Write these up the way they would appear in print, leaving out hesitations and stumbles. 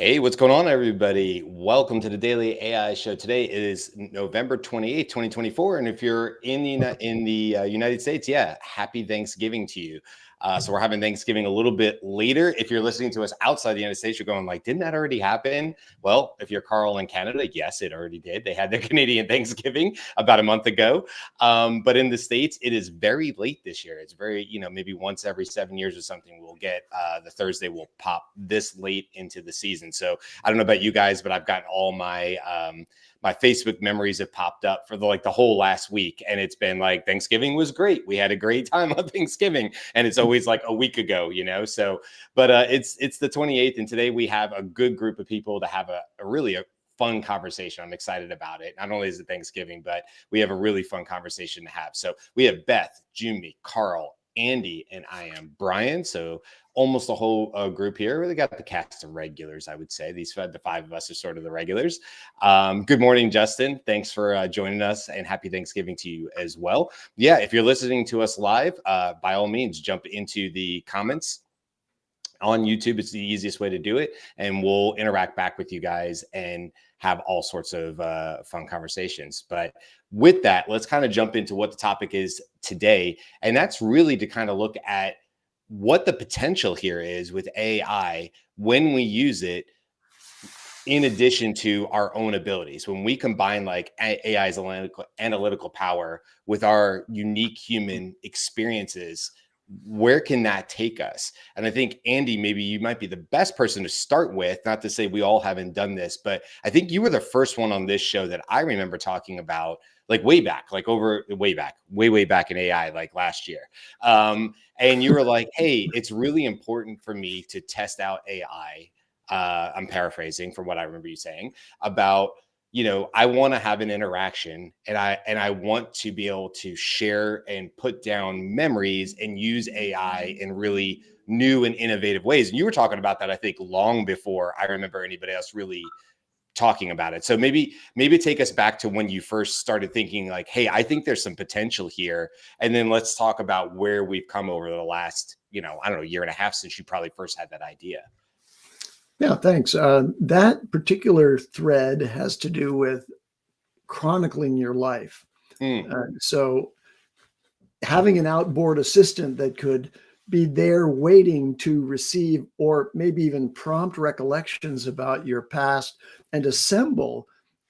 Hey, what's going on, everybody? Welcome to the Daily AI Show. Today is November 28th, 2024. And if you're in the United States, yeah, happy Thanksgiving to you. So we're having Thanksgiving a little bit later. If you're listening to us outside the United States, you're going like, didn't that already happen? Well, if you're Carl in Canada, yes, it already did. They had their Canadian Thanksgiving about a month ago. But in the States, it is very late this year. It's very, maybe once every 7 years or something, we'll get the Thursday will pop this late into the season. So I don't know about you guys, but I've gotten all my my Facebook memories have popped up for the whole last week, and it's been like Thanksgiving was great. We had a great time on Thanksgiving, and it's always like a week ago, So, but it's the 28th, and today we have a good group of people to have a really fun conversation. I'm excited about it. Not only is it Thanksgiving, but we have a really fun conversation to have. So we have Beth, Jumi, Carl, Andy, and I am Brian. So almost the whole group here. Really got the cast of regulars, I would say. The five of us are sort of the regulars. Good morning, Justin. Thanks for joining us, and happy Thanksgiving to you as well. Yeah, if you're listening to us live, by all means, jump into the comments on YouTube. It's the easiest way to do it, and we'll interact back with you guys and have all sorts of fun conversations. But with that, let's kind of jump into what the topic is today, and that's really to kind of look at what the potential here is with AI when we use it in addition to our own abilities. When we combine like AI's analytical power with our unique human experiences, where can that take us? And I think, Andy, maybe you might be the best person to start with, not to say we all haven't done this, but I think you were the first one on this show that I remember talking about, like way back in AI, like last year. And you were like, hey, it's really important for me to test out AI. I'm paraphrasing from what I remember you saying about, I want to have an interaction, and I want to be able to share and put down memories and use AI in really new and innovative ways. And you were talking about that, I think, long before I remember anybody else really talking about it. So maybe take us back to when you first started thinking like, hey, I think there's some potential here. And then let's talk about where we've come over the last, I don't know, year and a half since you probably first had that idea. Yeah, thanks. That particular thread has to do with chronicling your life. So having an outboard assistant that could be there waiting to receive or maybe even prompt recollections about your past and assemble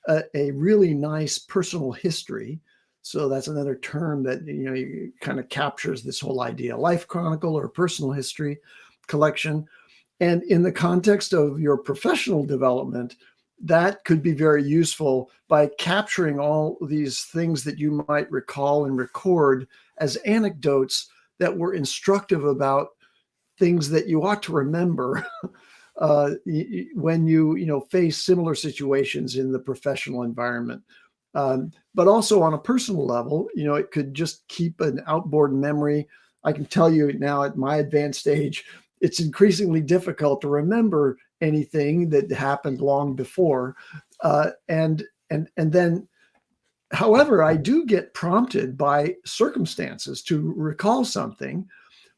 a really nice personal history. So that's another term that kind of captures this whole idea: life chronicle or personal history collection. And in the context of your professional development, that could be very useful by capturing all these things that you might recall and record as anecdotes that were instructive about things that you ought to remember when you face similar situations in the professional environment. But also on a personal level, it could just keep an outboard memory. I can tell you now at my advanced age, it's increasingly difficult to remember anything that happened long before. And then, however, I do get prompted by circumstances to recall something,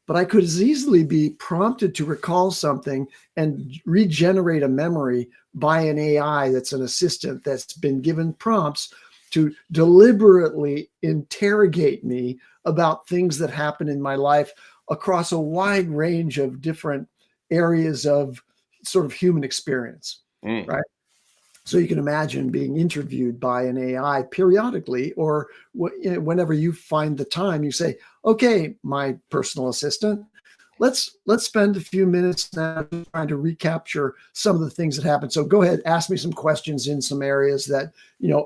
but I could as easily be prompted to recall something and regenerate a memory by an AI that's an assistant that's been given prompts to deliberately interrogate me about things that happen in my life across a wide range of different areas of sort of human experience, right? So you can imagine being interviewed by an AI periodically, or whenever you find the time, you say, okay, my personal assistant, let's spend a few minutes now trying to recapture some of the things that happened. So go ahead, ask me some questions in some areas that,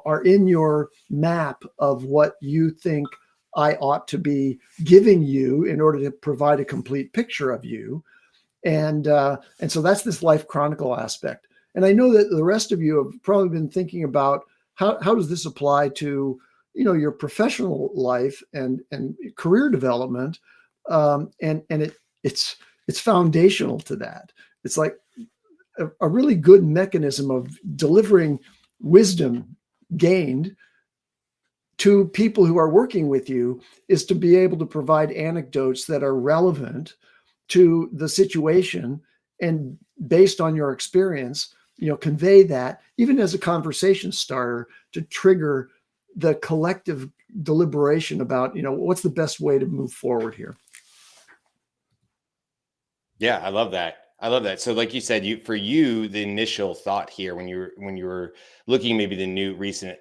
are in your map of what you think I ought to be giving you in order to provide a complete picture of you. And so that's this life chronicle aspect. And I know that the rest of you have probably been thinking about how does this apply to, your professional life and career development. And it's foundational to that. It's like a really good mechanism of delivering wisdom gained to people who are working with you is to be able to provide anecdotes that are relevant to the situation and based on your experience, convey that even as a conversation starter to trigger the collective deliberation about, what's the best way to move forward here. Yeah, I love that. I love that. So, like you said, for you, the initial thought here when you were looking maybe the new recent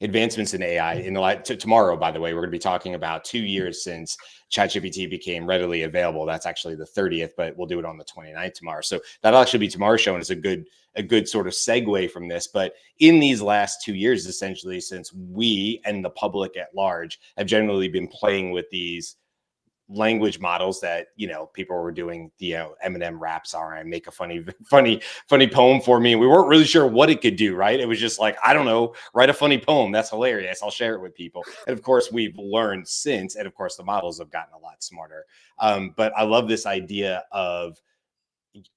advancements in AI in the tomorrow. By the way, we're going to be talking about 2 years since ChatGPT became readily available. That's actually the 30th, but we'll do it on the 29th tomorrow. So that'll actually be tomorrow's show, and it's a good sort of segue from this. But in these last 2 years, essentially, since we and the public at large have generally been playing with these language models that people were doing the Eminem raps are and make a funny poem for me, and we weren't really sure what it could do, right? It was just like, I don't know, write a funny poem, that's hilarious, I'll share it with people. And of course we've learned since, and of course the models have gotten a lot smarter. But I love this idea of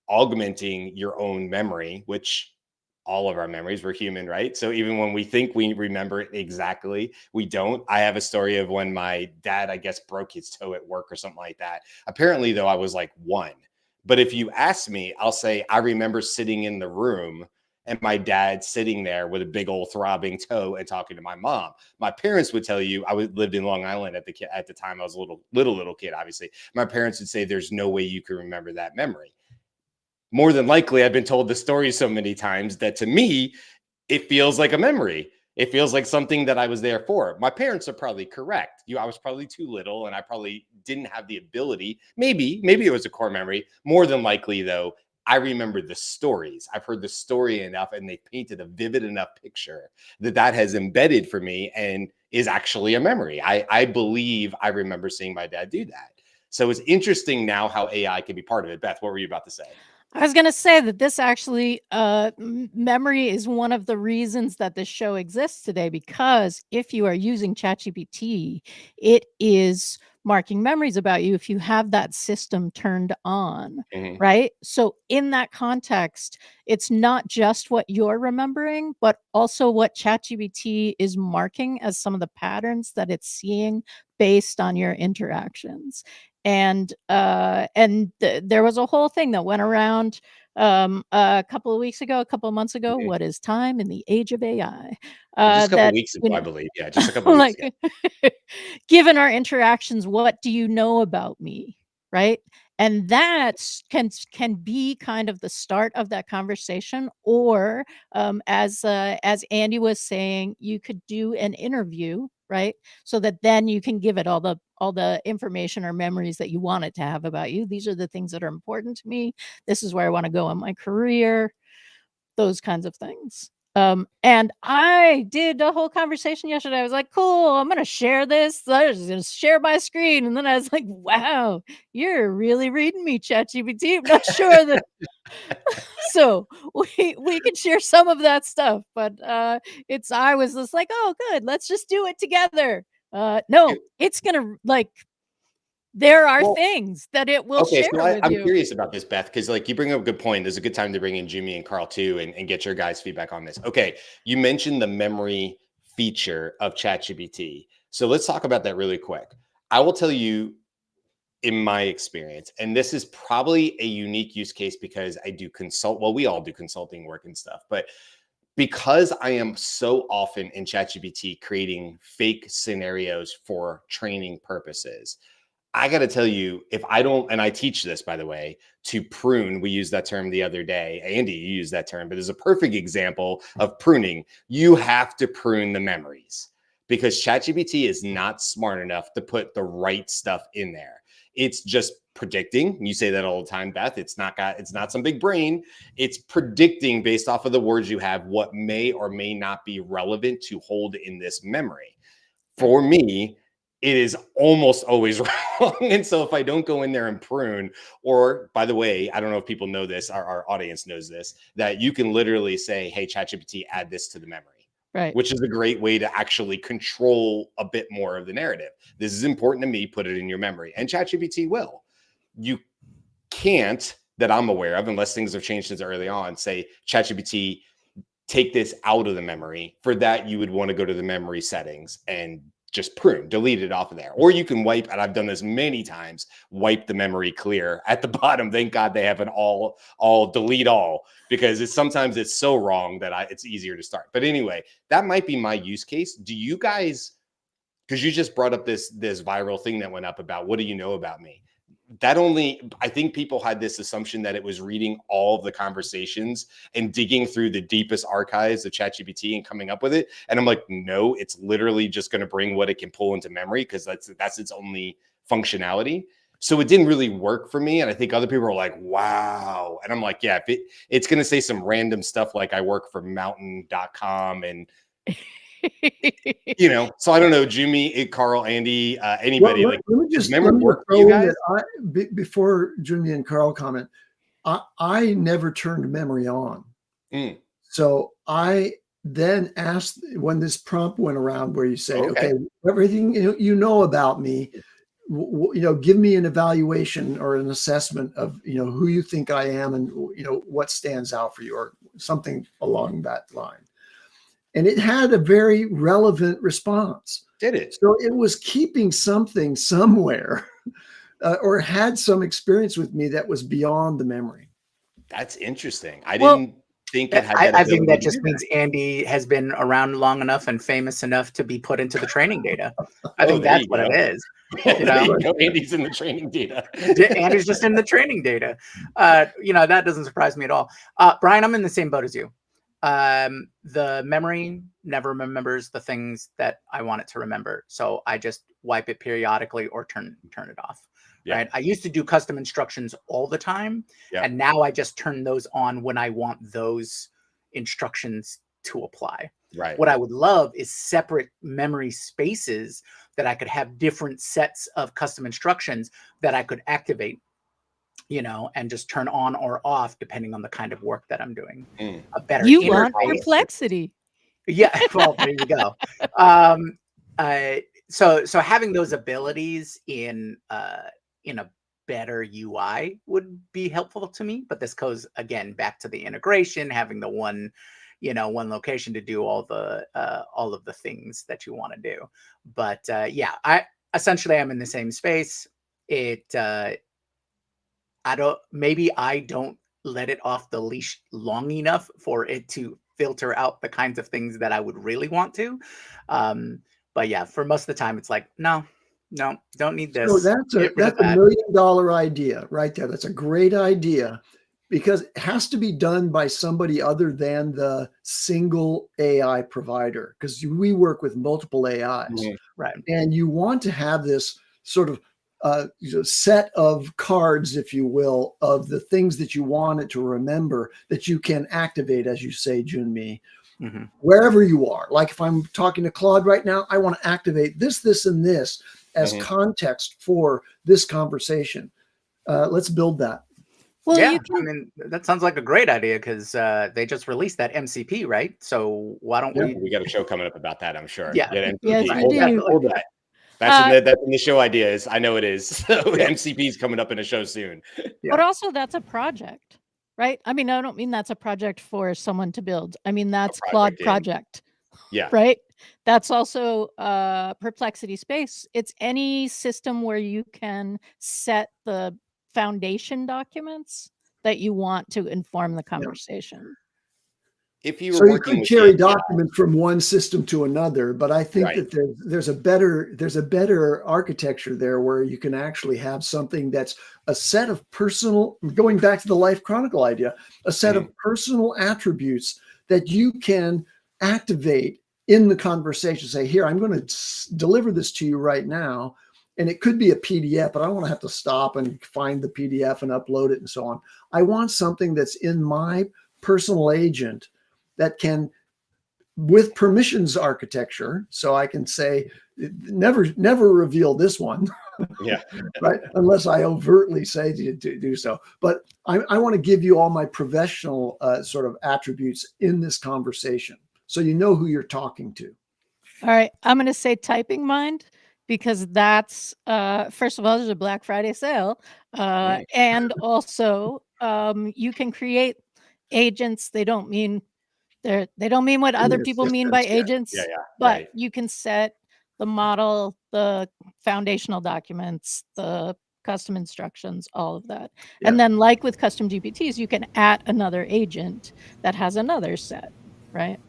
augmenting your own memory, which all of our memories, we're human, right? So even when we think we remember it exactly, we don't. I have a story of when my dad, I guess, broke his toe at work or something like that. Apparently, though, I was like 1. But if you ask me, I'll say I remember sitting in the room and my dad sitting there with a big old throbbing toe and talking to my mom. My parents would tell you, lived in Long Island at the time. I was a little kid, obviously. My parents would say there's no way you can remember that memory. More than likely, I've been told the story so many times that to me, it feels like a memory. It feels like something that I was there for. My parents are probably correct. I was probably too little and I probably didn't have the ability. Maybe it was a core memory. More than likely, though, I remember the stories. I've heard the story enough and they painted a vivid enough picture that has embedded for me and is actually a memory. I believe I remember seeing my dad do that. So it's interesting now how AI can be part of it. Beth, what were you about to say? I was going to say that this actually, memory is one of the reasons that this show exists today, because if you are using ChatGPT, it is marking memories about you if you have that system turned on, right? So in that context, it's not just what you're remembering, but also what ChatGPT is marking as some of the patterns that it's seeing based on your interactions. And there was a whole thing that went around a couple of months ago. What is time in the age of AI? Just a couple That weeks ago, I believe. Yeah, just a couple weeks like ago. given our interactions, what do you know about me? Right. And that can be kind of the start of that conversation. Or as Andy was saying, you could do an interview, right? So that then you can give it all the information or memories that you want it to have about you. These are the things that are important to me. This is where I want to go in my career, those kinds of things. And I did a whole conversation yesterday. I was like, cool, I'm going to share this. I was going to share my screen. And then I was like, wow, you're really reading me, ChatGPT. I'm not sure that. So we could share some of that stuff, but I was just like, oh, good, let's just do it together. No, it's going to there are things that it will Okay, share so with I'm you. curious about this, Beth, because you bring up a good point. There's a good time to bring in Jimmy and Carl too, and get your guys' feedback on this. Okay, you mentioned the memory feature of ChatGPT. So let's talk about that really quick. I will tell you, in my experience, and this is probably a unique use case because I do well, we all do consulting work and stuff, but because I am so often in ChatGPT creating fake scenarios for training purposes, I got to tell you, if I don't, and I teach this, by the way, to prune, we used that term the other day. Andy, you used that term, but it's a perfect example of pruning. You have to prune the memories because ChatGPT is not smart enough to put the right stuff in there. It's just predicting. You say that all the time, Beth. It's not some big brain. It's predicting based off of the words you have what may or may not be relevant to hold in this memory. For me, it is almost always wrong. And so if I don't go in there and prune, or by the way, I don't know if people know this, our audience knows this, that you can literally say, hey, ChatGPT, add this to the memory, Right. which is a great way to actually control a bit more of the narrative. This is important to me, put it in your memory. And ChatGPT will. You can't, that I'm aware of, unless things have changed since early on, say, ChatGPT, take this out of the memory. For that, you would want to go to the memory settings and just prune, delete it off of there. Or you can wipe, and I've done this many times, wipe the memory clear at the bottom. Thank God they have an all delete all, because sometimes it's so wrong that it's easier to start. But anyway, that might be my use case. Do you guys, because you just brought up this viral thing that went up about what do you know about me? I think people had this assumption that it was reading all of the conversations and digging through the deepest archives of ChatGPT and coming up with it. And I'm like, no, it's literally just going to bring what it can pull into memory, because that's its only functionality. So it didn't really work for me. And I think other people are like, wow. And I'm like, yeah, if it's going to say some random stuff like I work for mountain.com and so I don't know, Jimmy, Carl, Andy, anybody. Well, let me just work for you guys? Before Jimmy and Carl comment, I never turned memory on. So I then asked, when this prompt went around where you say, okay, everything you know about me, give me an evaluation or an assessment of, who you think I am and, what stands out for you, or something along that line. And it had a very relevant response. Did it? So it was keeping something somewhere or had some experience with me that was beyond the memory. That's interesting. I didn't think it had that. I think that just means Andy has been around long enough and famous enough to be put into the training data. I think that's what it is. Andy's in the training data. Andy's just in the training data. That doesn't surprise me at all. Brian, I'm in the same boat as you. The memory never remembers the things that I want it to remember. So I just wipe it periodically or turn it off. Yeah. Right. I used to do custom instructions all the time. Yeah. And now I just turn those on when I want those instructions to apply. Right. What I would love is separate memory spaces that I could have different sets of custom instructions that I could activate, and just turn on or off depending on the kind of work that I'm doing. A better want perplexity. Yeah, well, there you go. So having those abilities in a better UI would be helpful to me. But this goes again back to the integration, having the one location to do all of the things that you want to do. But I am in the same space. I don't let it off the leash long enough for it to filter out the kinds of things that I would really want to. But yeah, for most of the time, it's like, no, don't need this. So that's a $1 million idea right there. That's a great idea, because it has to be done by somebody other than the single AI provider, because we work with multiple AIs. Mm-hmm. Right. And you want to have this sort of set of cards, if you will, of the things that you want it to remember that you can activate, as you say, Junmi, wherever you are. Like if I'm talking to Claude right now, I want to activate this, and this as context for this conversation. Let's build that. Well, yeah, that sounds like a great idea, because they just released that MCP, right? So why don't we got a show coming up about that, I'm sure. Yeah. Yes, we do. Hold that. That's in the show ideas. I know it is. So MCP is coming up in a show soon. But also that's a project, right? I mean, I don't mean that's a project for someone to build. I mean, that's Claude project. Yeah. Right. That's also Perplexity Space. It's any system where you can set the foundation documents that you want to inform the conversation. If you were you could carry documents from one system to another, but I think that there's a better architecture there where you can actually have something that's a set of personal, going back to the Life Chronicle idea, a set of personal attributes that you can activate in the conversation. Say, here, I'm going to deliver this to you right now. And it could be a PDF, but I don't want to have to stop and find the PDF and upload it and so on. I want something that's in my personal agent that can, with permissions architecture, so I can say, never reveal this one, right? Unless I overtly say to do so. But I want to give you all my professional sort of attributes in this conversation, so you know who you're talking to. All right, I'm going to say typing mind, because that's first of all, there's a Black Friday sale, and also you can create agents. They don't mean what other people mean by agents, but you can set the model, the foundational documents, the custom instructions, all of that. Yeah. And then like with custom GPTs, you can add another agent that has another set, right?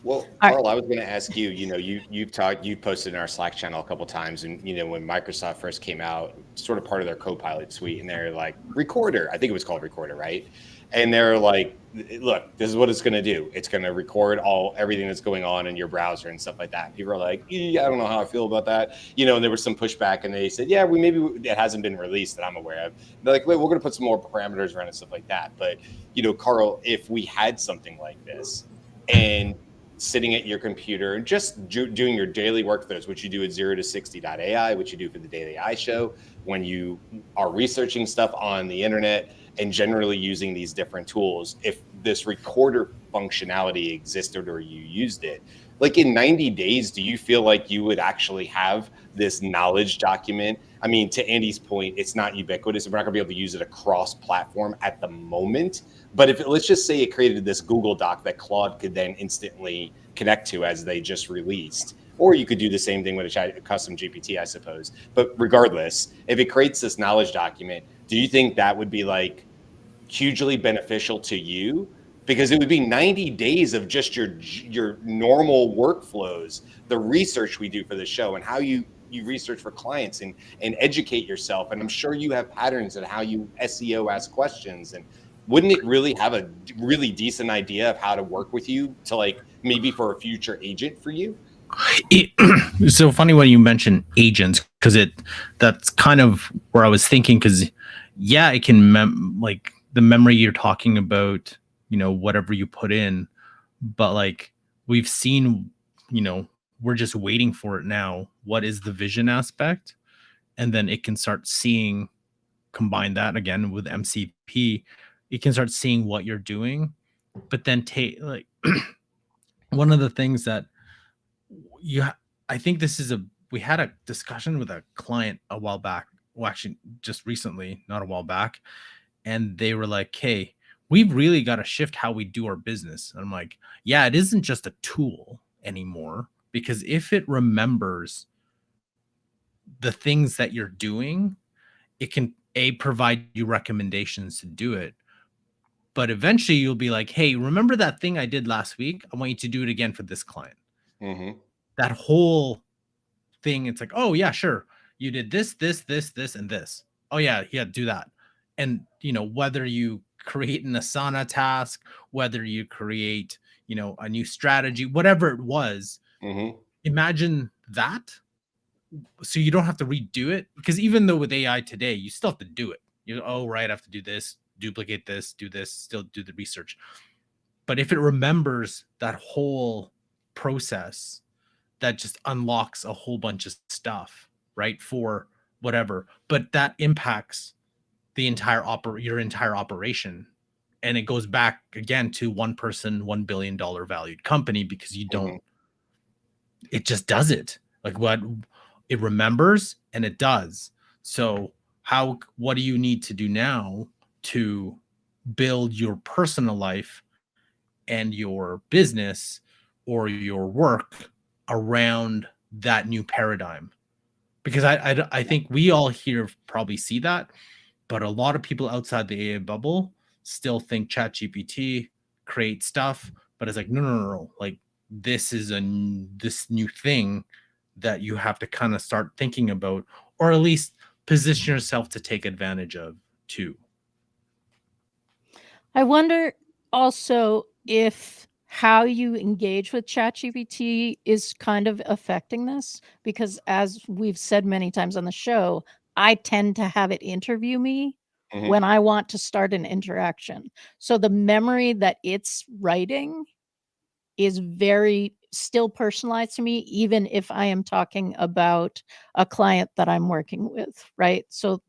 Well, All Carl, I was going to ask you, you've posted in our Slack channel a couple of times, and when Microsoft first came out, sort of part of their Copilot suite, and they're like Recorder, I think it was called Recorder, right? And they're like, look, this is what it's going to do. It's going to record everything that's going on in your browser and stuff like that. People are like, I don't know how I feel about that. And there was some pushback, and they said, yeah, it hasn't been released that I'm aware of. They're like, wait, we're going to put some more parameters around and stuff like that. But, Carl, if we had something like this and sitting at your computer and just doing your daily workflows, which you do at 0 to 60.ai, which you do for the Daily AI Show, when you are researching stuff on the internet and generally using these different tools, if this recorder functionality existed or you used it, like in 90 days, do you feel like you would actually have this knowledge document? I mean, to Andy's point, it's not ubiquitous. We're not gonna be able to use it across platform at the moment. But let's just say it created this Google Doc that Claude could then instantly connect to as they just released. Or you could do the same thing with a custom GPT, I suppose. But regardless, if it creates this knowledge document, do you think that would be like hugely beneficial to you? Because it would be 90 days of just your normal workflows, the research we do for the show, and how you research for clients and educate yourself. And I'm sure you have patterns in how you SEO ask questions. And wouldn't it really have a really decent idea of how to work with you to like maybe for a future agent for you? It's so funny when you mention agents, because that's kind of where I was thinking, because yeah, it can like the memory you're talking about, whatever you put in, but like we've seen, we're just waiting for it now. What is the vision aspect? And then it can start seeing, combine that again with MCP, it can start seeing what you're doing. But then one of the things that I think we had a discussion with a client a while back, well, actually just recently, not a while back. And they were like, hey, we've really got to shift how we do our business. And I'm like, yeah, it isn't just a tool anymore, because if it remembers the things that you're doing, it can provide you recommendations to do it. But eventually you'll be like, hey, remember that thing I did last week? I want you to do it again for this client. Mm-hmm. That whole thing, it's like, oh yeah, sure. You did this, and this. Oh yeah, do that. And whether you create an Asana task, whether you create, a new strategy, whatever it was, imagine that. So you don't have to redo it, because even though with AI today, you still have to do it. I have to do this, duplicate this, do this, still do the research. But if it remembers that whole process, that just unlocks a whole bunch of stuff, right? For whatever, but that impacts the entire your entire operation. And it goes back again to one person, $1 billion valued company, because you don't, it just does it. Like what it remembers and it does. So what do you need to do now to build your personal life and your business or your work around that new paradigm? Because I think we all here probably see that, but a lot of people outside the AI bubble still think ChatGPT create stuff, but it's like, no. Like this is this new thing that you have to kind of start thinking about, or at least position yourself to take advantage of too. I wonder also if how you engage with ChatGPT is kind of affecting this, because as we've said many times on the show, I tend to have it interview me when I want to start an interaction. So the memory that it's writing is very still personalized to me, even if I am talking about a client that I'm working with, right? So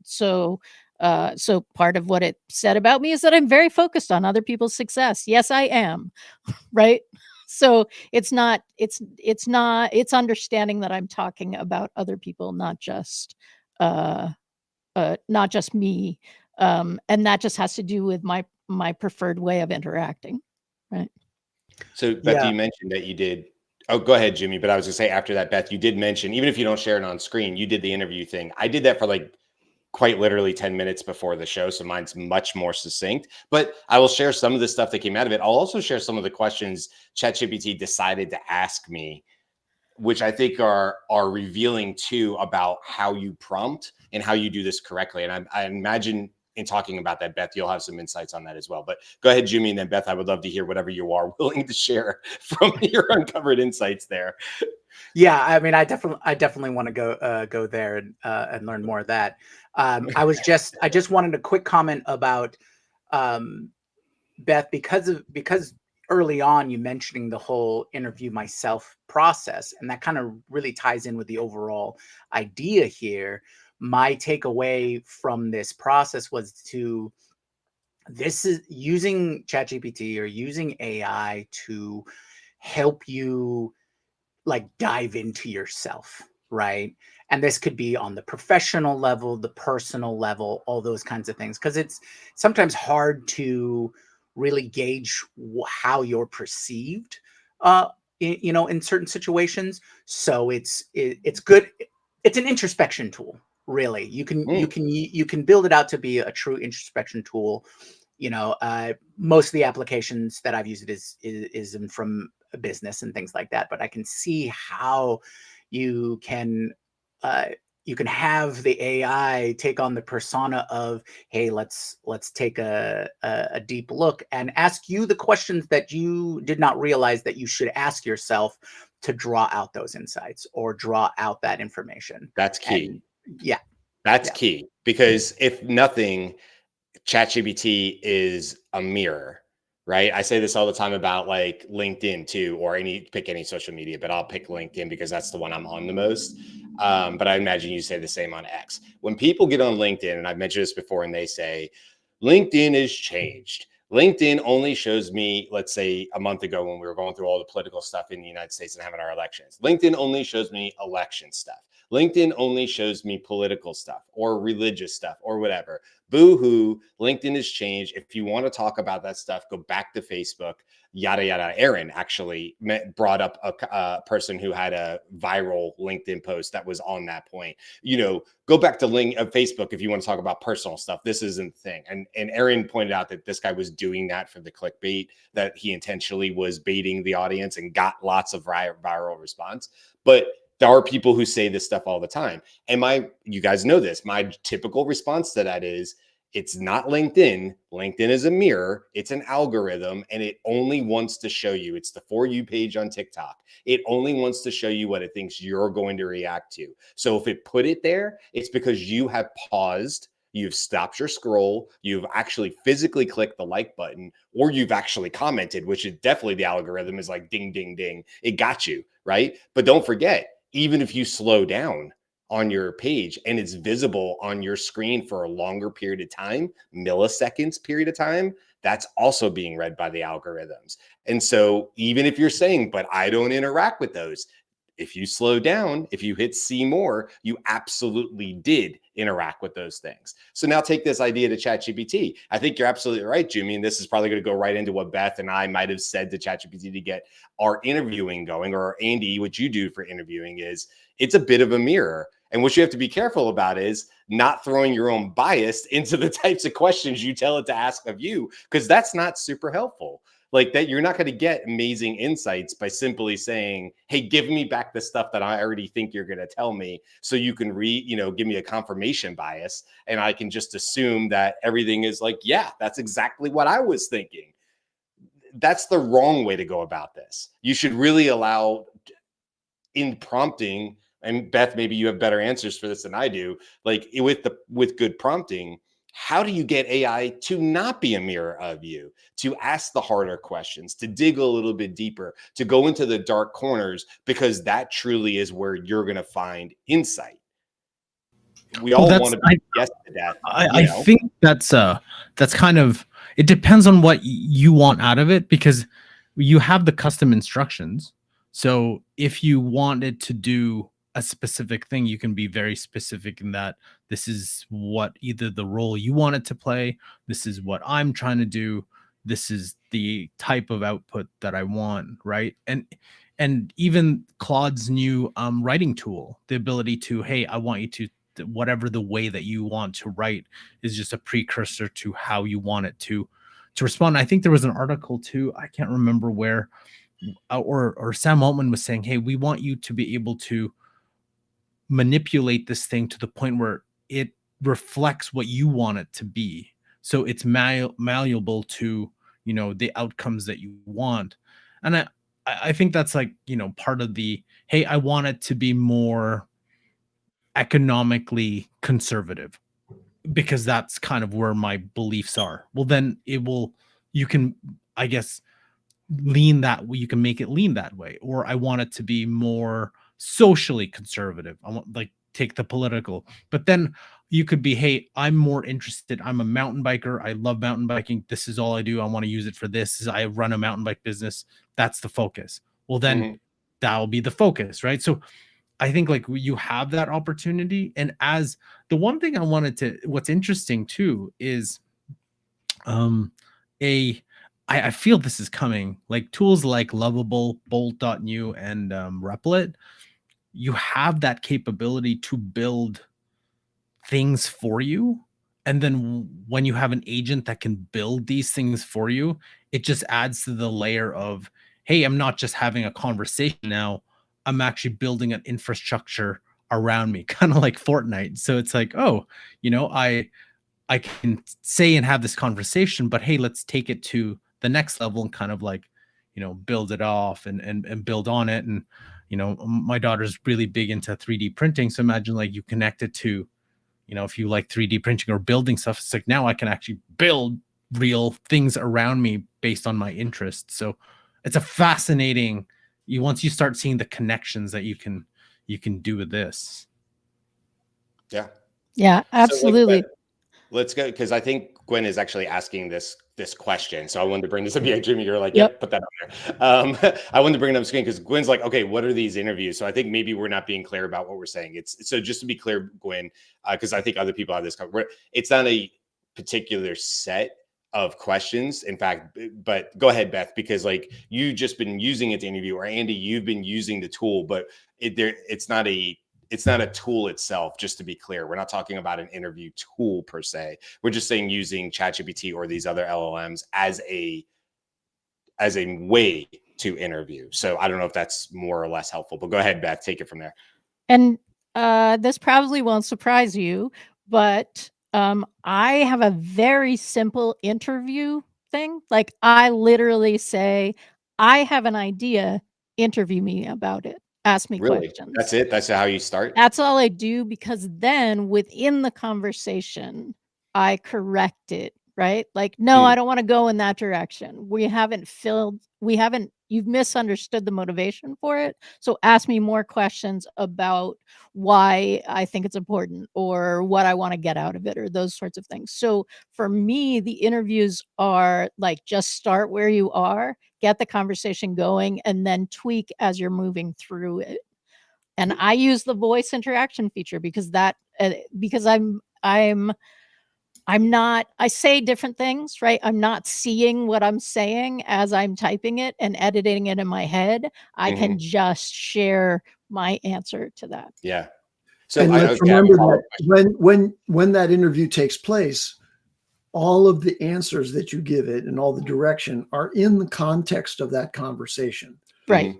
part of what it said about me is that I'm very focused on other people's success. Yes, I am, right? So it's understanding that I'm talking about other people, not just me. And that just has to do with my preferred way of interacting, right? So, Beth, you mentioned that you did Oh, go ahead, Jimmy. But I was gonna say after that, Beth, you did mention, even if you don't share it on screen, you did the interview thing. I did that for like quite literally 10 minutes before the show. So mine's much more succinct, but I will share some of the stuff that came out of it. I'll also share some of the questions ChatGPT decided to ask me, which I think are revealing too about how you prompt and how you do this correctly. And I imagine in talking about that, Beth, you'll have some insights on that as well. But go ahead, Jimmy, and then Beth, I would love to hear whatever you are willing to share from your uncovered insights there. Yeah, I mean, I definitely want to go there and learn more of that. I just wanted a quick comment about Beth, because early on you mentioning the whole interview myself process, and that kind of really ties in with the overall idea here. My takeaway from this process was this is using ChatGPT or using AI to help you like dive into yourself, right? And this could be on the professional level, the personal level, all those kinds of things, because it's sometimes hard to really gauge how you're perceived, in certain situations. So it's good. It's an introspection tool, really. You can build it out to be a true introspection tool. Most of the applications that I've used it is from a business and things like that, but I can see how you can have the AI take on the persona of, hey, let's take a deep look and ask you the questions that you did not realize that you should ask yourself to draw out those insights or draw out that information. That's key. And yeah, that's key, because if nothing, ChatGPT is a mirror, right? I say this all the time about like LinkedIn too, or pick any social media, but I'll pick LinkedIn because that's the one I'm on the most. But I imagine you say the same on X. When people get on LinkedIn, and I've mentioned this before, and they say, LinkedIn has changed. LinkedIn only shows me, let's say a month ago when we were going through all the political stuff in the United States and having our elections, LinkedIn only shows me election stuff. LinkedIn only shows me political stuff or religious stuff or whatever. Boo hoo, LinkedIn has changed. If you want to talk about that stuff, go back to Facebook, yada, yada. Aaron actually brought up a person who had a viral LinkedIn post that was on that point. Go back to Facebook if you want to talk about personal stuff. This isn't the thing. And Aaron pointed out that this guy was doing that for the clickbait, that he intentionally was baiting the audience and got lots of viral response. But there are people who say this stuff all the time. And you guys know this, my typical response to that is, it's not LinkedIn. LinkedIn is a mirror. It's an algorithm, and it only wants to show you. It's the For You page on TikTok. It only wants to show you what it thinks you're going to react to. So if it put it there, it's because you have paused, you've stopped your scroll, you've actually physically clicked the like button, or you've actually commented, which is definitely the algorithm is like ding, ding, ding. It got you, right? But don't forget, even if you slow down on your page and it's visible on your screen for a longer period of time, milliseconds period of time, that's also being read by the algorithms. And so even if you're saying, but I don't interact with those, if you slow down, if you hit see more, you absolutely did interact with those things. So now take this idea to ChatGPT. I think you're absolutely right, Jimmy. And this is probably going to go right into what Beth and I might have said to ChatGPT to get our interviewing going, or Andy, what you do for interviewing is it's a bit of a mirror. And what you have to be careful about is not throwing your own bias into the types of questions you tell it to ask of you, because that's not super helpful. Like that, you're not going to get amazing insights by simply saying, hey, give me back the stuff that I already think you're going to tell me, so you can give me a confirmation bias. And I can just assume that everything is like, yeah, that's exactly what I was thinking. That's the wrong way to go about this. You should really allow in prompting, and Beth, maybe you have better answers for this than I do. Like with good prompting, how do you get AI to not be a mirror of you, to ask the harder questions, to dig a little bit deeper, to go into the dark corners, because that truly is where you're going to find insight. We all want to be yes to that. I think that's kind of, it depends on what you want out of it, because you have the custom instructions. So if you wanted to do a specific thing, you can be very specific in that this is what either the role you want it to play, this is what I'm trying to do, this is the type of output that I want, right? And and even Claude's new writing tool, the ability to, hey, I want you to, whatever the way that you want to write is just a precursor to how you want it to respond. I think there was an article too, I can't remember where, or Sam Altman was saying, hey, we want you to be able to manipulate this thing to the point where it reflects what you want it to be, so it's malleable to, you know, the outcomes that you want. And I think that's like, you know, part of the, hey, I want it to be more economically conservative because that's kind of where my beliefs are. Well, then it will, you can, I guess, lean that way, you can make it lean that way. Or I want it to be more socially conservative. I want, like, take the political, but then you could be, hey, I'm more interested, I'm a mountain biker, I love mountain biking, this is all I do, I want to use it for this, I run a mountain bike business, that's the focus. Well, then that'll be the focus, right? So I think like you have that opportunity. And as the one thing I wanted to, what's interesting too is I feel this is coming, like tools like Lovable, Bolt.new, and Replit, you have that capability to build things for you. And then when you have an agent that can build these things for you, it just adds to the layer of, hey, I'm not just having a conversation now, I'm actually building an infrastructure around me, kind of like Fortnite. So it's like, oh, you know, I can say and have this conversation, but hey, let's take it to the next level and kind of like, you know, build it off and build on it. And, you know, my daughter's really big into 3D printing. So imagine like you connect it to, you know, if you like 3D printing or building stuff, it's like now I can actually build real things around me based on my interests. So it's a fascinating, once you start seeing the connections that you can do with this. Yeah. Yeah, absolutely. So let's go, because I think Gwen is actually asking this question. So I wanted to bring this up. Yeah, Jimmy, you're like, yep, put that on there. I wanted to bring it up screen because Gwen's like, okay, what are these interviews? So I think maybe we're not being clear about what we're saying. It's so just to be clear, Gwen, because I think other people have this covered. It's not a particular set of questions, in fact, but go ahead, Beth, because like you've just been using it to interview, or Andy, you've been using the tool, but it's not a tool itself, just to be clear. We're not talking about an interview tool per se. We're just saying using ChatGPT or these other LLMs as a way to interview. So I don't know if that's more or less helpful, but go ahead, Beth, take it from there. And this probably won't surprise you, but I have a very simple interview thing. Like I literally say, I have an idea, interview me about it. Ask me questions. That's it? That's how you start? That's all I do, because then within the conversation, I correct it, right? Like, no, I don't want to go in that direction. You've misunderstood the motivation for it. So ask me more questions about why I think it's important or what I want to get out of it or those sorts of things. So for me, the interviews are like, just start where you are, get the conversation going, and then tweak as you're moving through it. And I use the voice interaction feature because I say different things, right? I'm not seeing what I'm saying as I'm typing it and editing it in my head. I can just share my answer to that. Yeah. So and let's remember that when that interview takes place, all of the answers that you give it and all the direction are in the context of that conversation. Right.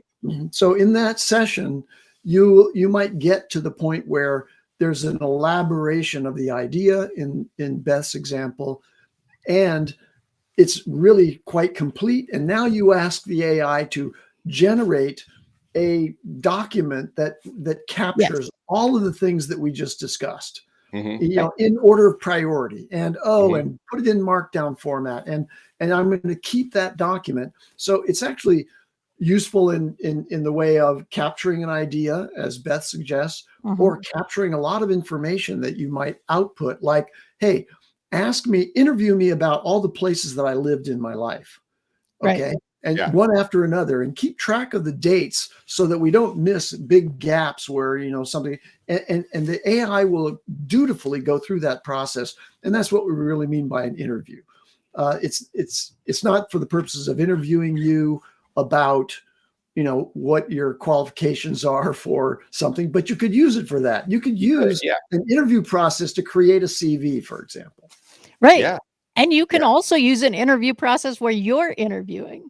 So in that session, you might get to the point where there's an elaboration of the idea in Beth's example, and it's really quite complete. And now you ask the AI to generate a document that captures all of the things that we just discussed, you know, in order of priority, and and put it in markdown format, and I'm going to keep that document. So it's actually useful in the way of capturing an idea, as Beth suggests, or capturing a lot of information that you might output, like, hey, interview me about all the places that I lived in my life. Okay. Right. And one after another, and keep track of the dates so that we don't miss big gaps where, you know, something, and the AI will dutifully go through that process. And that's what we really mean by an interview. It's not for the purposes of interviewing you about you know, what your qualifications are for something, but you could use it for that. You could use an interview process to create a CV, for example. Right. Yeah. And you can also use an interview process where you're interviewing.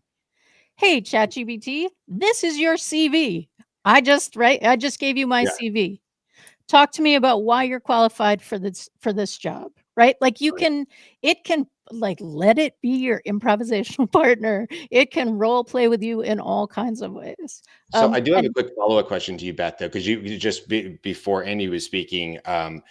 Hey, ChatGPT, this is your CV. I just gave you my CV. Talk to me about why you're qualified for this job, right? Like it can like let it be your improvisational partner. It can role play with you in all kinds of ways. So I do have a quick follow-up question to you, Beth, though, because you just before Andy was speaking, I'm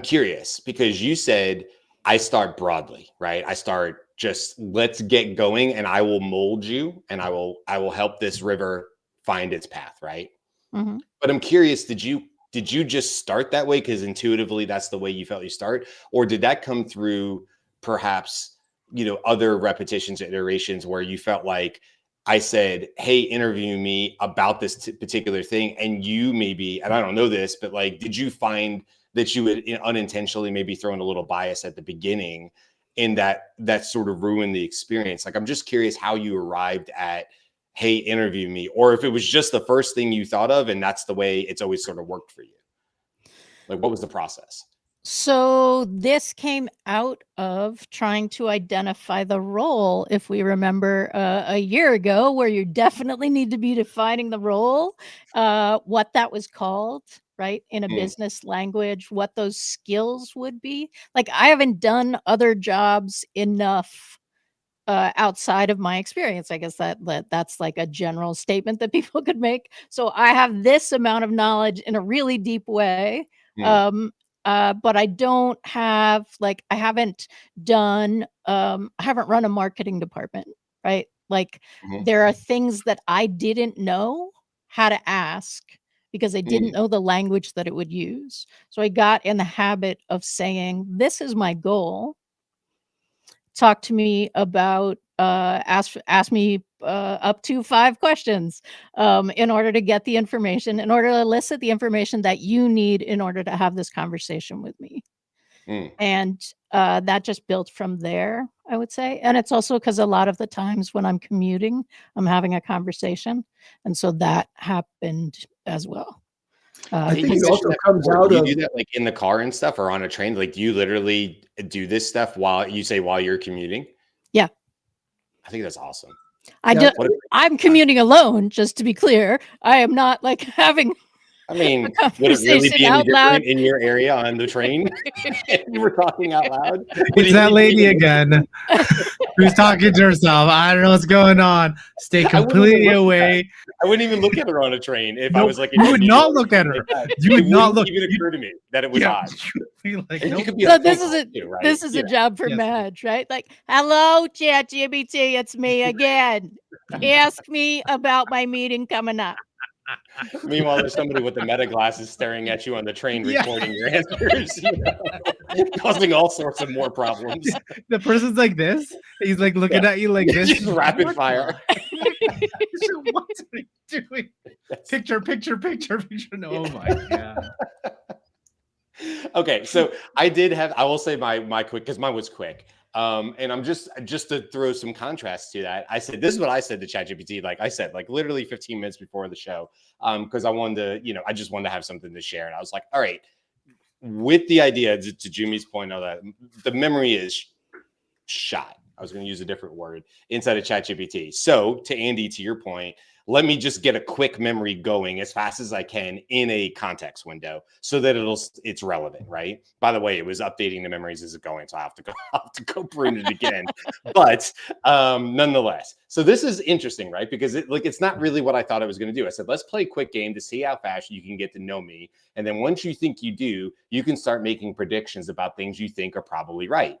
curious because you said I start broadly, right? I start just let's get going, and I will mold you, and I will help this river find its path, right? Mm-hmm. But I'm curious, did you just start that way because intuitively that's the way you felt you start, or did that come through perhaps, you know, other repetitions, iterations where you felt like I said, hey, interview me about this particular thing, and you maybe, and I don't know this, but like, did you find that you would unintentionally maybe throw in a little bias at the beginning, in that sort of ruined the experience? Like, I'm just curious how you arrived at, hey, interview me, or if it was just the first thing you thought of and that's the way it's always sort of worked for you. Like, what was the process? So this came out of trying to identify the role, if we remember a year ago, where you definitely need to be defining the role, what that was called, right? In a business language, what those skills would be. Like, I haven't done other jobs enough outside of my experience. I guess that's like a general statement that people could make. So I have this amount of knowledge in a really deep way. But I don't have I haven't done I haven't run a marketing department, right? Like there are things that I didn't know how to ask because I didn't know the language that it would use. So I got in the habit of saying, this is my goal. Talk to me about ask me up to 5 questions in order to get the information, in order to elicit the information that you need in order to have this conversation with me. And that just built from there, I would say. And it's also because a lot of the times when I'm commuting, I'm having a conversation, and so that happened as well. I think it also comes out of, do you do that like in the car and stuff, or on a train? Like, do you literally do this stuff while you're commuting? Yeah. I think that's awesome. I'm commuting alone, just to be clear. I am not like having I mean, would it really be any different in your area on the train if you were talking out loud? It's that lady again who's talking to herself. I don't know what's going on. Stay completely away. I wouldn't even look at her on a train if I was like, you would not look at her. You would not look. It wouldn't even occur to me that it was odd. Like, so this is a job for Madge, right? Like, hello, ChatGPT, it's me again. Ask me about my meeting coming up. Meanwhile, there's somebody with the meta glasses staring at you on the train, recording your answers, causing all sorts of more problems. The person's like this. He's like looking at you like this. Just rapid fire. What are you doing? Picture. No, oh my God. Okay, so I will say my quick, because mine was quick. And I'm just to throw some contrast to that, I said, this is what I said to ChatGPT. Like I said, like literally 15 minutes before the show, because I wanted to, I just wanted to have something to share. And I was like, all right, with the idea to Jumi's point of that, the memory is shot. I was going to use a different word inside of ChatGPT. So to Andy, to your point, let me just get a quick memory going as fast as I can in a context window so that it's relevant, right? By the way, it was updating the memories as it's going, so I have to go prune it again. But nonetheless, so this is interesting, right? Because it's not really what I thought I was going to do. I said, let's play a quick game to see how fast you can get to know me. And then once you think you do, you can start making predictions about things you think are probably right.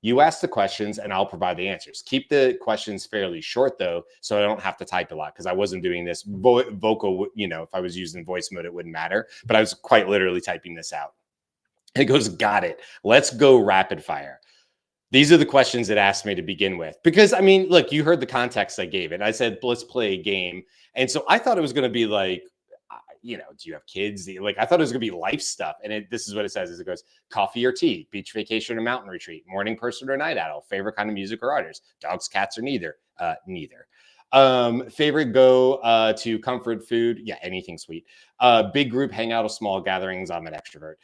You ask the questions and I'll provide the answers. Keep the questions fairly short though, so I don't have to type a lot, because I wasn't doing this vocal, if I was using voice mode, it wouldn't matter, but I was quite literally typing this out. It goes, got it. Let's go rapid fire. These are the questions it asked me to begin with, because I mean, look, you heard the context I gave it. I said, let's play a game. And so I thought it was going to be like, do you have kids? Like, I thought it was gonna be life stuff. And this is what it says, is it goes, coffee or tea, beach vacation or mountain retreat, morning person or night owl, favorite kind of music or artist, dogs, cats, or neither. Neither. Favorite go to comfort food? Yeah, anything sweet. Big group hangout or small gatherings? I'm an extrovert.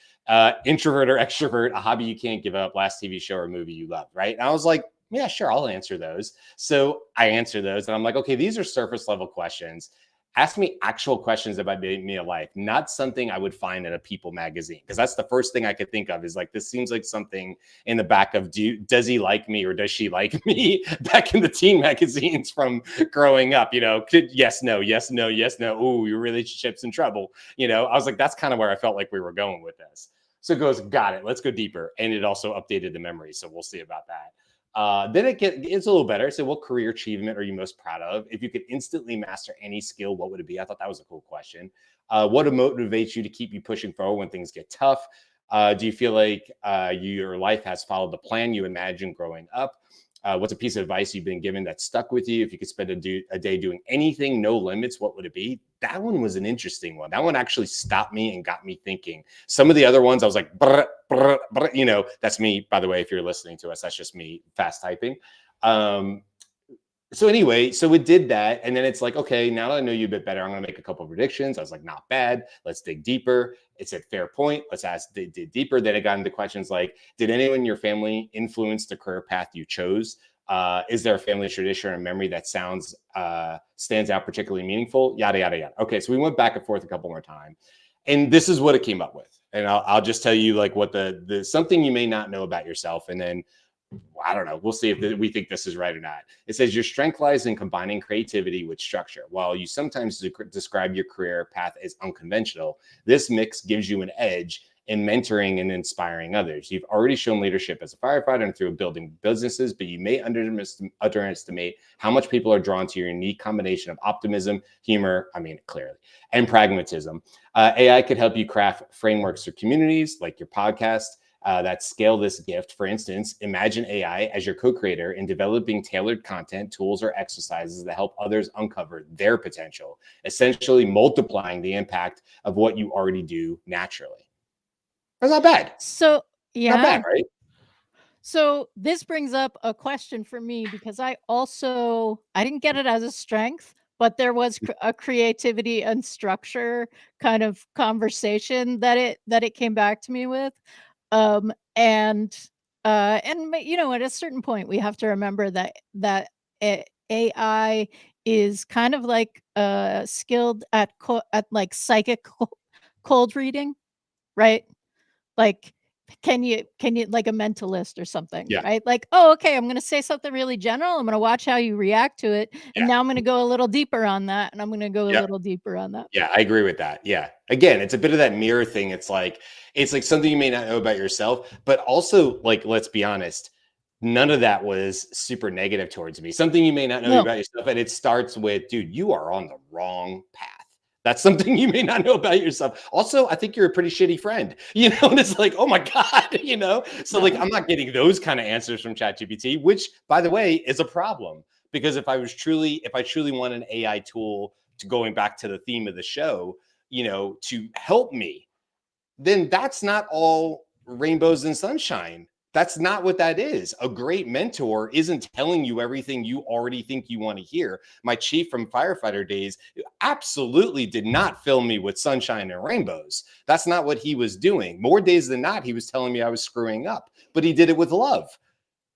Introvert or extrovert? A hobby you can't give up? Last TV show or movie you love? Right? And I was like, yeah, sure, I'll answer those. So I answer those, and I'm like, okay, these are surface level questions. Ask me actual questions about me of life, not something I would find in a People magazine, because that's the first thing I could think of is like, this seems like something in the back of does he like me or does she like me back in the teen magazines from growing up, you know, yes, no, yes, no, yes, no. Oh, your relationship's in trouble. You know, I was like, that's kind of where I felt like we were going with this. So it goes, got it. Let's go deeper. And it also updated the memory. So we'll see about that. Then it's a little better. So what career achievement are you most proud of? If you could instantly master any skill, what would it be? I thought that was a cool question. What motivates you to keep you pushing forward when things get tough? Do you feel like your life has followed the plan you imagined growing up? What's a piece of advice you've been given that stuck with you? If you could spend a day doing anything, no limits, what would it be? That one was an interesting one. That one actually stopped me and got me thinking. Some of the other ones, I was like, brr, brr, brr, you know, that's me, by the way, if you're listening to us, that's just me fast typing. So anyway, so it did that. And then it's like, okay, now that I know you a bit better, I'm going to make a couple of predictions. I was like, not bad. Let's dig deeper. It's a fair point. Let's dig deeper. Then it got into questions like, did anyone in your family influence the career path you chose? Is there a family tradition or memory that stands out particularly meaningful? Yada, yada, yada. Okay, so we went back and forth a couple more times. And this is what it came up with. And I'll just tell you like what the something you may not know about yourself. And then I don't know. We'll see if we think this is right or not. It says your strength lies in combining creativity with structure. While you sometimes describe your career path as unconventional, this mix gives you an edge in mentoring and inspiring others. You've already shown leadership as a firefighter and through building businesses, but you may underestimate how much people are drawn to your unique combination of optimism, humor, clearly, and pragmatism. AI could help you craft frameworks for communities like your podcast, that scale this gift. For instance, imagine AI as your co-creator in developing tailored content, tools, or exercises that help others uncover their potential, essentially multiplying the impact of what you already do naturally. That's not bad. So, yeah. Not bad, right? So this brings up a question for me, because I didn't get it as a strength, but there was a creativity and structure kind of conversation that it came back to me with. And you know, at a certain point, we have to remember that AI is kind of like skilled at like psychic cold reading, right? Like, can you like a mentalist or something, Yeah. right? Like, oh, okay, I'm going to say something really general. I'm going to watch how you react to it. And now I'm going to go a little deeper on that. And I'm going to go a little deeper on that. Yeah, I agree with that. Yeah. Again, it's a bit of that mirror thing. It's like something you may not know about yourself, but also, like, let's be honest, none of that was super negative towards me. Something you may not know about yourself. And it starts with, dude, you are on the wrong path. That's something you may not know about yourself. Also, I think you're a pretty shitty friend, you know, and it's like, oh my God, you know? So like, I'm not getting those kind of answers from ChatGPT, which, by the way, is a problem, because if I truly want an AI tool to, going back to the theme of the show, you know, to help me, then that's not all rainbows and sunshine. That's not what that is. A great mentor isn't telling you everything you already think you want to hear. My chief from firefighter days absolutely did not fill me with sunshine and rainbows. That's not what he was doing. More days than not, he was telling me I was screwing up, but he did it with love.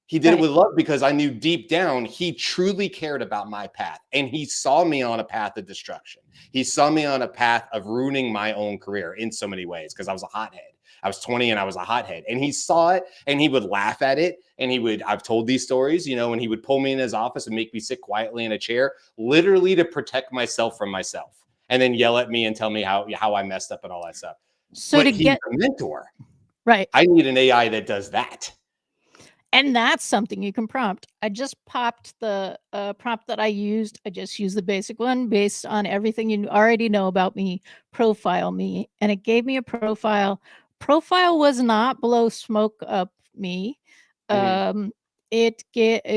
He did it with love, because I knew deep down he truly cared about my path, and he saw me on a path of destruction. He saw me on a path of ruining my own career in so many ways, because I was a hothead. I was 20 and I was a hothead, and he saw it, and he would laugh at it. And I've told these stories, you know, and he would pull me in his office and make me sit quietly in a chair, literally to protect myself from myself, and then yell at me and tell me how I messed up and all that stuff. So but he's a mentor, right? I need an AI that does that. And that's something you can prompt. I just popped the prompt that I used. I just used the basic one based on everything you already know about me, profile me. And it gave me a profile. Profile was not blow smoke up me. It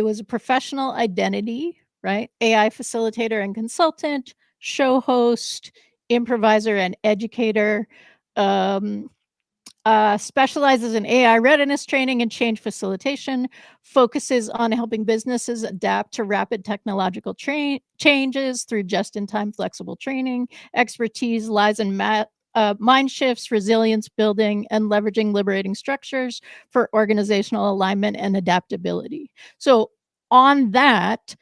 was a professional identity, right? AI facilitator and consultant, show host, improviser and educator. specializes in AI readiness training and change facilitation, focuses on helping businesses adapt to rapid technological changes through just-in-time flexible training. Expertise lies in mind shifts, resilience building, and leveraging liberating structures for organizational alignment and adaptability. So on that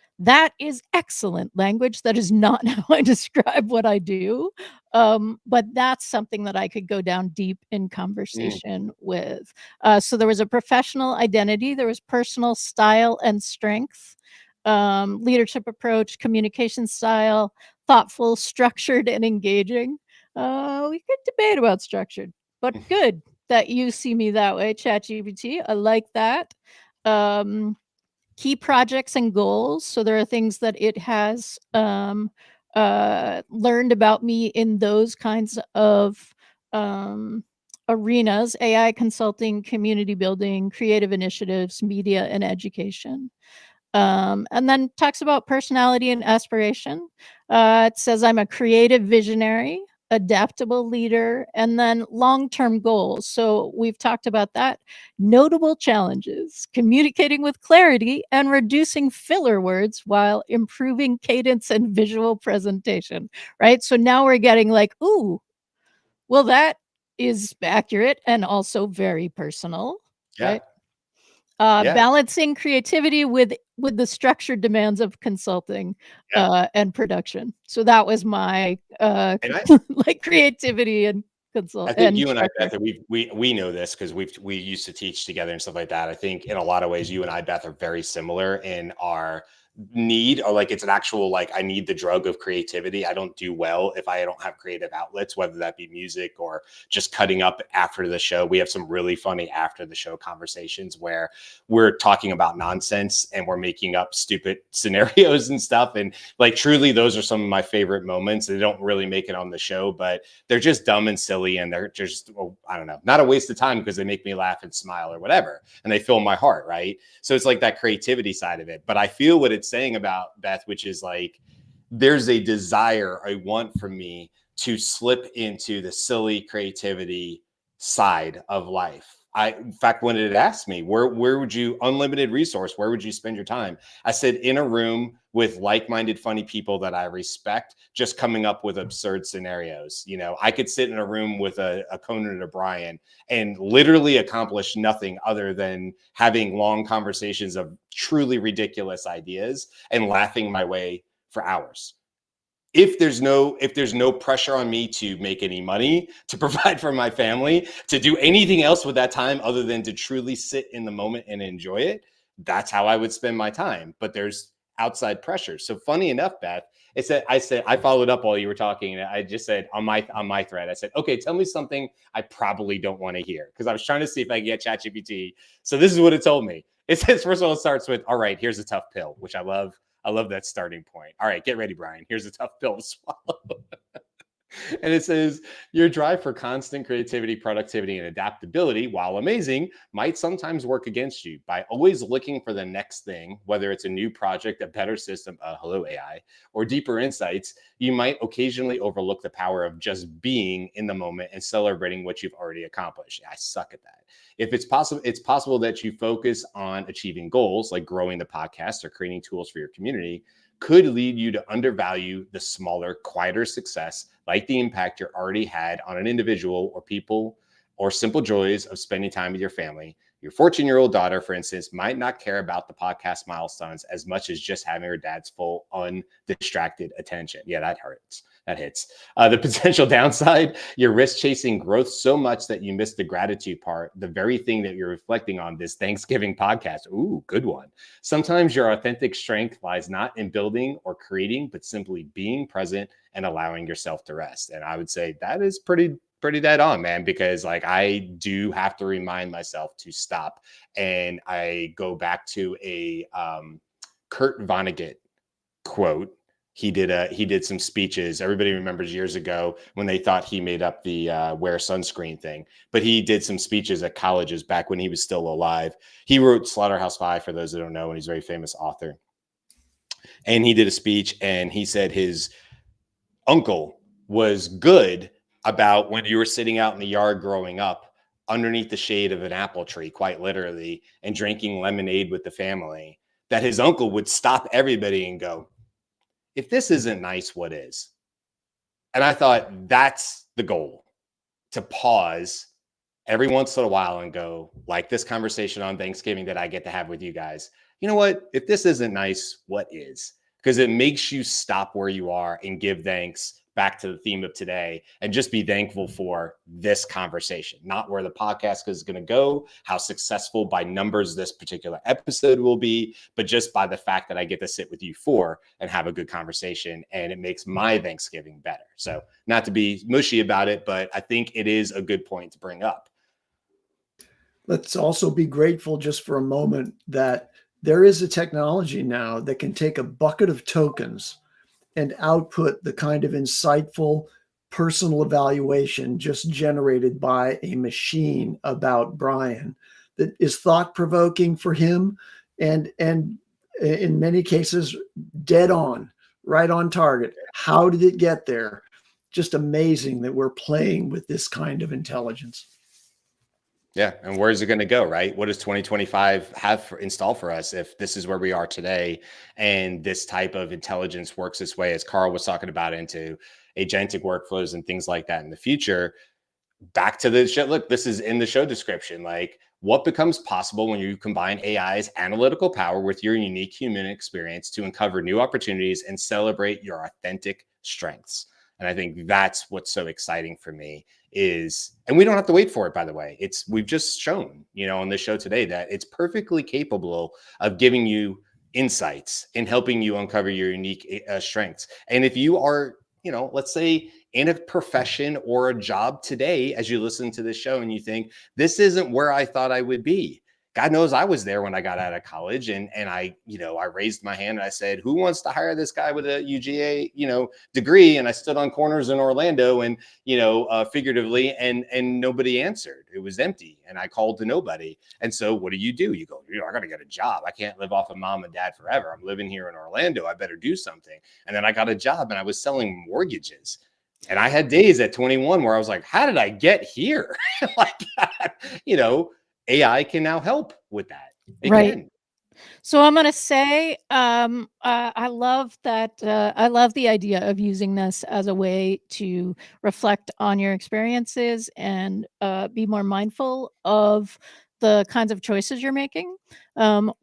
is excellent language. That is not how I describe what I do. But that's something that I could go down deep in conversation with. So there was a professional identity, there was personal style and strength, leadership approach, communication style, thoughtful, structured, and engaging. We could debate about structured, but good that you see me that way, ChatGPT. I like that. Key projects and goals. So there are things that it has learned about me in those kinds of arenas: AI consulting, community building, creative initiatives, media, and education. And then talks about personality and aspiration. It says I'm a creative visionary, adaptable leader, and then long-term goals. So we've talked about that. Notable challenges: communicating with clarity and reducing filler words while improving cadence and visual presentation, right? So now we're getting like, ooh, well, that is accurate and also very personal, right? Balancing creativity with the structured demands of consulting and production. So that was my like creativity and consult. I think and you and I, structure. Beth, we know this because we used to teach together and stuff like that. I think in a lot of ways, you and I, Beth, are very similar in our need, or like it's an actual, like, I need the drug of creativity. I don't do well if I don't have creative outlets, whether that be music or just cutting up after the show. We have some really funny after the show conversations where we're talking about nonsense and we're making up stupid scenarios and stuff. And like, truly, those are some of my favorite moments. They don't really make it on the show, but they're just dumb and silly. And they're just, I don't know, not a waste of time because they make me laugh and smile or whatever. And they fill my heart, right? So it's like that creativity side of it. But I feel what it's saying about Beth, which is like, there's a desire, I want from me to slip into the silly creativity side of life. In fact, when it asked me, where would you, unlimited resource, where would you spend your time? I said, in a room with like-minded, funny people that I respect, just coming up with absurd scenarios. You know, I could sit in a room with a Conan and a Brian and literally accomplish nothing other than having long conversations of truly ridiculous ideas and laughing my way for hours. If there's no pressure on me to make any money, to provide for my family, to do anything else with that time other than to truly sit in the moment and enjoy it, that's how I would spend my time. But there's outside pressure. So funny enough, Beth, I followed up while you were talking, and I just said on my thread, I said, okay, tell me something I probably don't want to hear, because I was trying to see if I could get ChatGPT. So this is what it told me. It says, first of all, it starts with, all right, here's a tough pill, which I love. I love that starting point. All right, get ready, Brian. Here's a tough pill to swallow. And it says, your drive for constant creativity, productivity, and adaptability, while amazing, might sometimes work against you. By always looking for the next thing, whether it's a new project, a better system, hello AI, or deeper insights, you might occasionally overlook the power of just being in the moment and celebrating what you've already accomplished. I suck at that. If it's possible that you focus on achieving goals like growing the podcast or creating tools for your community, could lead you to undervalue the smaller, quieter success, like the impact you already had on an individual or people, or simple joys of spending time with your family. Your 14-year-old daughter, for instance, might not care about the podcast milestones as much as just having her dad's full, undistracted attention. Yeah, that hurts. That hits. The potential downside, you risk chasing growth so much that you miss the gratitude part, the very thing that you're reflecting on this Thanksgiving podcast. Ooh, good one. Sometimes your authentic strength lies not in building or creating, but simply being present and allowing yourself to rest. And I would say that is pretty dead on, man, because like I do have to remind myself to stop. And I go back to a Kurt Vonnegut quote. He did some speeches. Everybody remembers years ago when they thought he made up the wear sunscreen thing, but he did some speeches at colleges back when he was still alive. He wrote Slaughterhouse-Five, for those that don't know, and he's a very famous author. And he did a speech and he said his uncle was good about when you were sitting out in the yard growing up, underneath the shade of an apple tree, quite literally, and drinking lemonade with the family, that his uncle would stop everybody and go, if this isn't nice, what is? And I thought that's the goal, to pause every once in a while and go, like this conversation on Thanksgiving that I get to have with you guys. You know what? If this isn't nice, what is? Because it makes you stop where you are and give thanks, back to the theme of today, and just be thankful for this conversation, not where the podcast is going to go, how successful by numbers this particular episode will be, but just by the fact that I get to sit with you four and have a good conversation, and it makes my Thanksgiving better. So not to be mushy about it, but I think it is a good point to bring up. Let's also be grateful just for a moment that there is a technology now that can take a bucket of tokens and output the kind of insightful personal evaluation just generated by a machine about Brian that is thought-provoking for him, and in many cases dead on, right on target. How did it get there? Just amazing that we're playing with this kind of intelligence. Yeah. And where's it going to go, right? What does 2025 have installed for us if this is where we are today and this type of intelligence works its way, as Carl was talking about, into agentic workflows and things like that in the future? Back to the show. Look, this is in the show description. Like, what becomes possible when you combine AI's analytical power with your unique human experience to uncover new opportunities and celebrate your authentic strengths? And I think that's what's so exciting for me is, and we don't have to wait for it, by the way. We've just shown, on the show today that it's perfectly capable of giving you insights and helping you uncover your unique strengths. And if you are, let's say in a profession or a job today, as you listen to this show and you think, this isn't where I thought I would be. God knows I was there when I got out of college, and I raised my hand and I said, who wants to hire this guy with a UGA, degree? And I stood on corners in Orlando and, figuratively, and nobody answered. It was empty, and I called to nobody. And so what do? You go, I got to get a job. I can't live off of mom and dad forever. I'm living here in Orlando. I better do something. And then I got a job and I was selling mortgages. And I had days at 21 where I was like, how did I get here? Like that, AI can now help with that. It Right. can. So I'm going to say, I love that. I love the idea of using this as a way to reflect on your experiences and be more mindful of the kinds of choices you're making.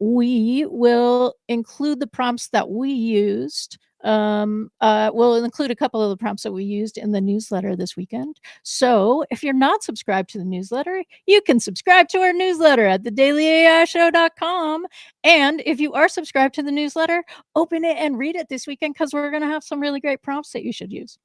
We will include the prompts that we used. We'll include a couple of the prompts that we used in the newsletter this weekend. So if you're not subscribed to the newsletter, you can subscribe to our newsletter at thedailyAIshow.com. And if you are subscribed to the newsletter, open it and read it this weekend, because we're going to have some really great prompts that you should use.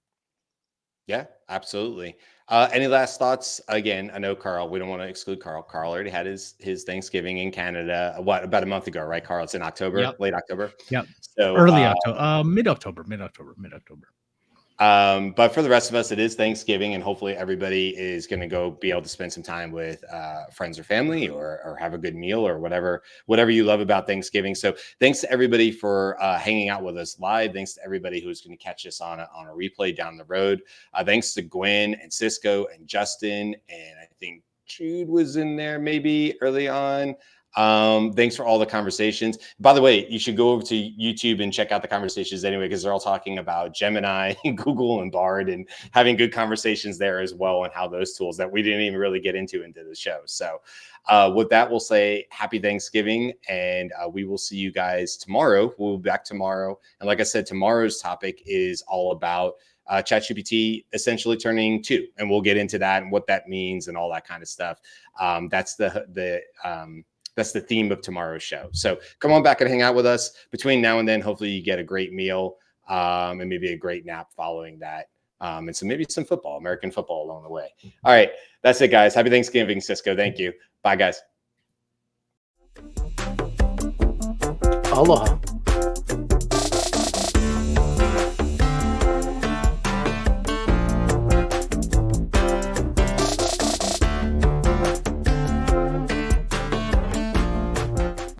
Yeah, absolutely. Any last thoughts? Again, I know Carl, we don't want to exclude Carl. Carl already had his Thanksgiving in Canada, about a month ago, right, Carl? It's in October, Yep. Late October. Yep. So early October, mid-October. But for the rest of us, it is Thanksgiving, and hopefully everybody is going to go be able to spend some time with friends or family, or have a good meal, or whatever you love about Thanksgiving. So thanks to everybody for hanging out with us live. Thanks to everybody who's going to catch us on a replay down the road. Thanks to Gwen and Cisco and Justin, and I think Jude was in there maybe early on. Thanks for all the conversations. By the way, you should go over to YouTube and check out the conversations anyway, because they're all talking about Gemini and Google and Bard, and having good conversations there as well, and how those tools that we didn't even really get into the show. So with that, we'll say happy Thanksgiving, and we will see you guys tomorrow. We'll be back tomorrow. And like I said, tomorrow's topic is all about ChatGPT essentially turning 2, and we'll get into that and what that means and all that kind of stuff. That's the theme of tomorrow's show. So come on back and hang out with us between now and then. Hopefully you get a great meal and maybe a great nap following that. And so maybe some football, American football along the way. All right. That's it, guys. Happy Thanksgiving, Cisco. Thank you. Bye, guys. Aloha.